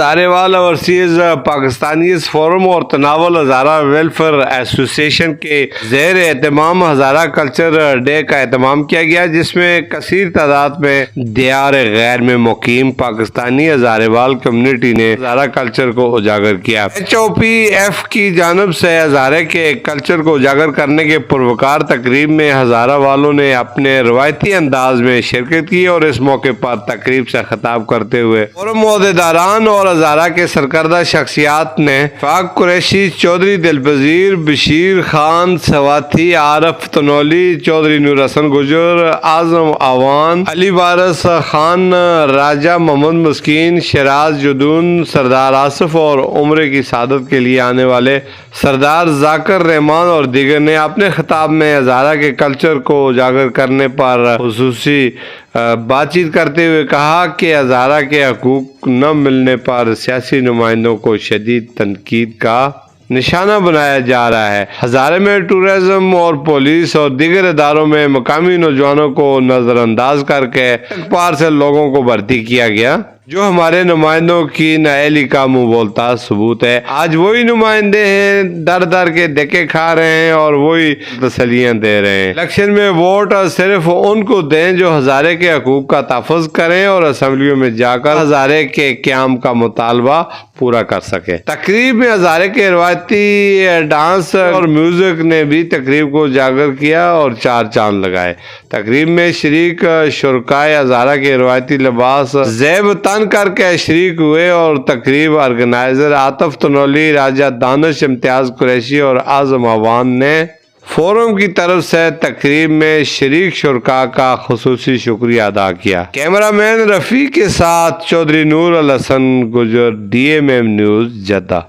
Hazare overseas Pakistanis forum اور تناول Hazara welfare ایسوسی ایشن کے زیر اہتمام ہزارہ کلچر ڈے کا اہتمام کیا گیا، جس میں کثیر تعداد میں دیار غیر میں مقیم پاکستانی ہزارے وال کمیونٹی نے ہزارہ کلچر کو اجاگر کیا۔ HOPF کی جانب سے ہزارے کے کلچر کو اجاگر کرنے کے پروکار تقریب میں ہزارہ والوں نے اپنے روایتی انداز میں شرکت کی، اور اس موقع پر تقریب سے خطاب کرتے ہوئے فورم عہدیداران اور ہزارہ کے سرکردہ شخصیات نے فاق قریشی، چودھری دلپذیر، بشیر خان سواتی، عارف تنولی، چودھری نور حسن گجر، اعظم آوان، علی وارث خان، راجہ محمد مسکین، شیراز جدون، سردار آصف اور عمرے کی سعادت کے لیے آنے والے سردار ذاکر رحمان اور دیگر نے اپنے خطاب میں ہزارہ کے کلچر کو اجاگر کرنے پر خصوصی بات چیت کرتے ہوئے کہا کہ ہزارہ کے حقوق نہ ملنے پر سیاسی نمائندوں کو شدید تنقید کا نشانہ بنایا جا رہا ہے۔ ہزارے میں ٹورزم اور پولیس اور دیگر اداروں میں مقامی نوجوانوں کو نظر انداز کر کے پار سے لوگوں کو بھرتی کیا گیا، جو ہمارے نمائندوں کی نااہلی کا منہ بولتا ثبوت ہے۔ آج وہی نمائندے ہیں در در کے دھکے کھا رہے ہیں اور وہی تسلیاں دے رہے ہیں۔ الیکشن میں ووٹ صرف ان کو دیں جو ہزارے کے حقوق کا تحفظ کریں اور اسمبلیوں میں جا کر ہزارے کے قیام کا مطالبہ پورا کر سکے۔ تقریب میں ہزارے کے روایتی ڈانس اور میوزک نے بھی تقریب کو اجاگر کیا اور چار چاند لگائے۔ تقریب میں شریک شرکائے ہزارہ کے روایتی لباس زیب تن کر کے شریک ہوئے، اور تقریب آرگنائزر عاطف تنولی، راجہ دانش، امتیاز قریشی اور اعظم آوان نے فورم کی طرف سے تقریب میں شریک شرکاء کا خصوصی شکریہ ادا کیا۔ کیمرہ مین رفیع کے ساتھ چودھری نور الحسن گجر، DMM نیوز، جدہ۔